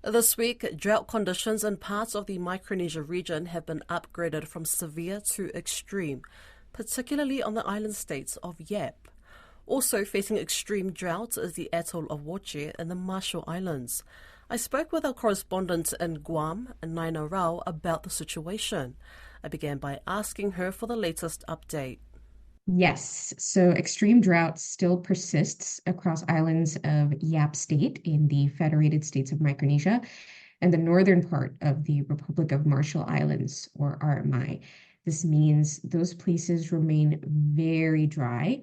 This week, drought conditions in parts of the Micronesia region have been upgraded from severe to extreme, particularly on the island states of Yap. Also facing extreme drought is the atoll of Woche in the Marshall Islands. I spoke with our correspondent in Guam, Nina Rao, about the situation. I began by asking her for the latest update. Yes, so extreme drought still persists across islands of Yap State in the Federated States of Micronesia and the northern part of the Republic of Marshall Islands, or RMI. This means those places remain very dry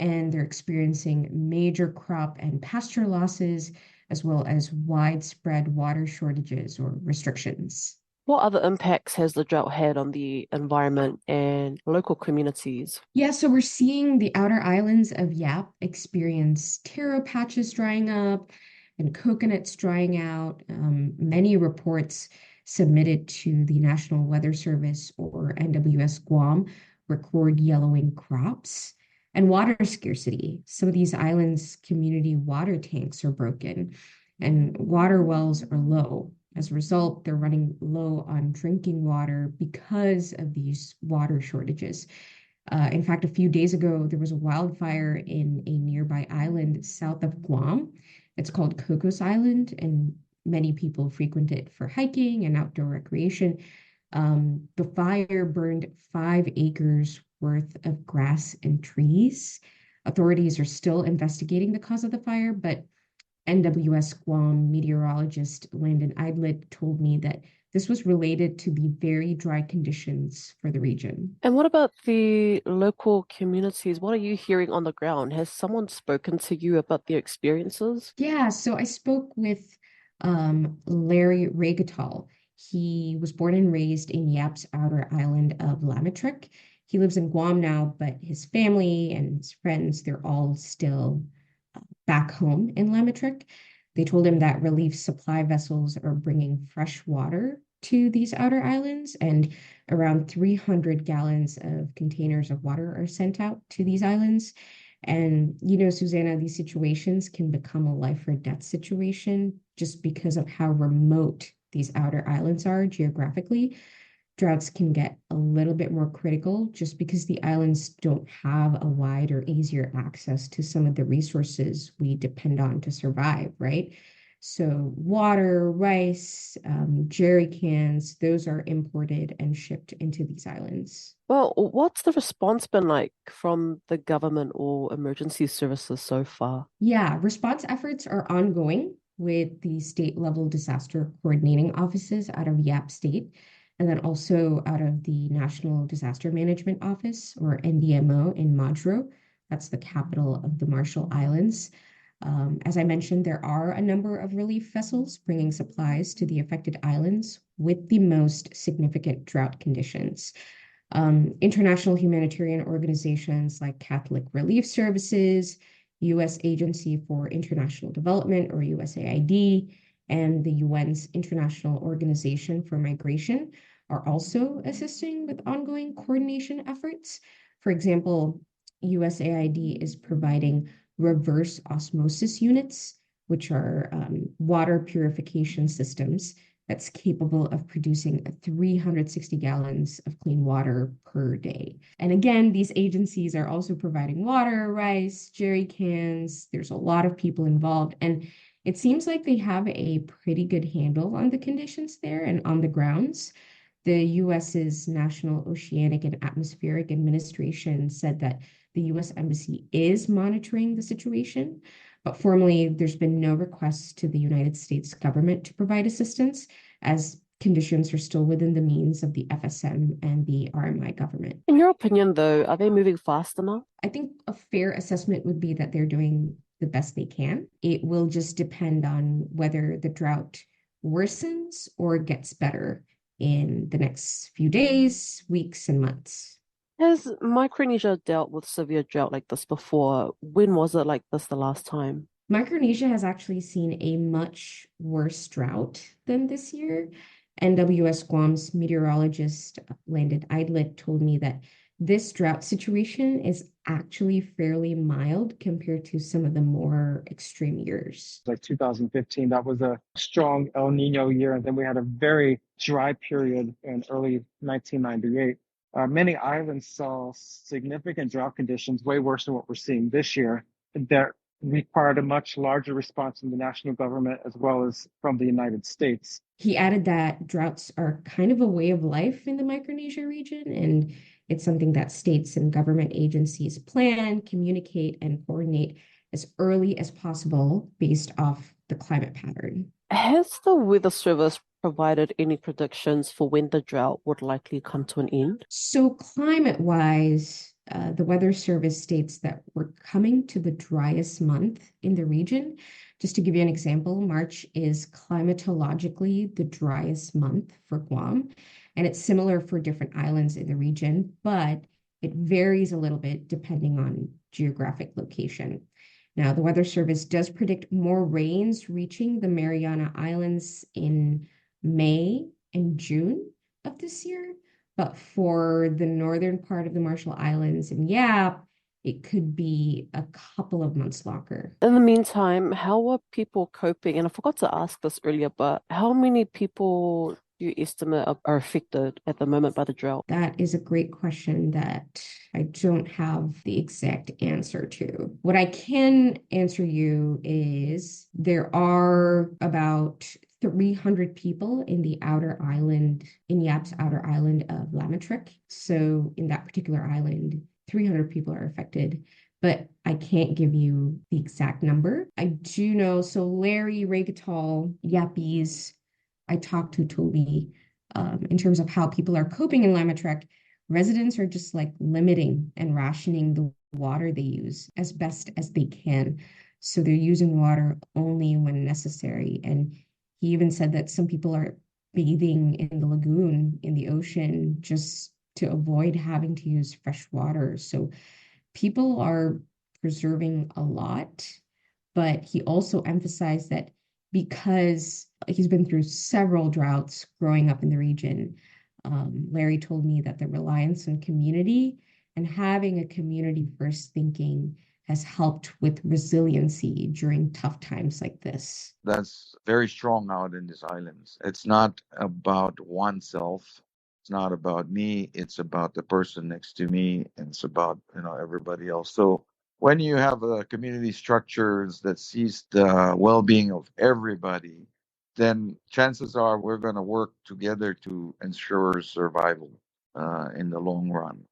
and they're experiencing major crop and pasture losses, as well as widespread water shortages or restrictions. What other impacts has the drought had on the environment and local communities? Yeah, so we're seeing the outer islands of Yap experience taro patches drying up and coconuts drying out. Many reports submitted to the National Weather Service or NWS Guam record yellowing crops and water scarcity. Some of these islands' community water tanks are broken and water wells are low. As a result, they're running low on drinking water because of these water shortages. In fact, a few days ago, there was a wildfire in a nearby island south of Guam. It's called Cocos Island, and many people frequent it for hiking and outdoor recreation. The fire burned 5 acres worth of grass and trees. Authorities are still investigating the cause of the fire, but NWS Guam meteorologist Landon Eidlet told me that this was related to the very dry conditions for the region. And what about the local communities? What are you hearing on the ground? Has someone spoken to you about their experiences? Yeah, so I spoke with Larry Regatal. He was born and raised in Yap's outer island of Lamitrick. He lives in Guam now, but his family and his friends, they're all still back home in Lamitrick. They told him that relief supply vessels are bringing fresh water to these outer islands, and around 300 gallons of containers of water are sent out to these islands. And, Susanna, these situations can become a life or death situation just because of how remote these outer islands are geographically. Droughts can get a little bit more critical just because the islands don't have a wide or easier access to some of the resources we depend on to survive, right? So water, rice, jerry cans, those are imported and shipped into these islands. Well, what's the response been like from the government or emergency services so far? Yeah, response efforts are ongoing with the state level disaster coordinating offices out of Yap State, and then also out of the National Disaster Management Office, or NDMO, in Majuro. That's the capital of the Marshall Islands. As I mentioned, there are a number of relief vessels bringing supplies to the affected islands with the most significant drought conditions. International humanitarian organizations like Catholic Relief Services, U.S. Agency for International Development, or USAID, and the UN's International Organization for Migration are also assisting with ongoing coordination efforts. For example, USAID is providing reverse osmosis units, which are water purification systems that's capable of producing 360 gallons of clean water per day. And again, these agencies are also providing water, rice, jerry cans. There's a lot of people involved. And it seems like they have a pretty good handle on the conditions there and on the grounds. The US's National Oceanic and Atmospheric Administration said that the US Embassy is monitoring the situation, but formally, there's been no requests to the United States government to provide assistance, as conditions are still within the means of the FSM and the RMI government. In your opinion, though, are they moving fast enough? I think a fair assessment would be that they're doing the best they can. It will just depend on whether the drought worsens or gets better in the next few days, weeks, and months. Has Micronesia dealt with severe drought like this before? When was it like this the last time? Micronesia has actually seen a much worse drought than this year. NWS Guam's meteorologist Landon Eidlet told me that This drought situation is actually fairly mild compared to some of the more extreme years. Like 2015, that was a strong El Nino year. And then we had a very dry period in early 1998. Many islands saw significant drought conditions, way worse than what we're seeing this year, that required a much larger response from the national government as well as from the United States. He added that droughts are kind of a way of life in the Micronesia region, and it's something that states and government agencies plan, communicate, and coordinate as early as possible based off the climate pattern. Has the Weather Service provided any predictions for when the drought would likely come to an end? So, climate-wise, the Weather Service states that we're coming to the driest month in the region. Just to give you an example, March is climatologically the driest month for Guam, and it's similar for different islands in the region, but it varies a little bit depending on geographic location. Now, the Weather Service does predict more rains reaching the Mariana Islands in May and June of this year. But for the northern part of the Marshall Islands and Yap, it could be a couple of months longer. In the meantime, how are people coping? And I forgot to ask this earlier, but how many people do you estimate are affected at the moment by the drought? That is a great question that I don't have the exact answer to. What I can answer you is there are about 300 people in the outer island, in Yap's outer island of Lamatrick. So in that particular island, 300 people are affected, but I can't give you the exact number. I do know, so Larry Regatal, Yappies, I talked to Toby in terms of how people are coping in Lamatrek. Residents are just like limiting and rationing the water they use as best as they can. So they're using water only when necessary. And he even said that some people are bathing in the lagoon in the ocean just to avoid having to use fresh water. So people are preserving a lot, but he also emphasized that because he's been through several droughts growing up in the region, Larry told me that the reliance on community and having a community first thinking has helped with resiliency during tough times like this. That's very strong out in these islands. It's not about oneself. It's not about me. It's about the person next to me, and it's about everybody else. So when you have community structures that sees the well-being of everybody, then chances are we're going to work together to ensure survival in the long run.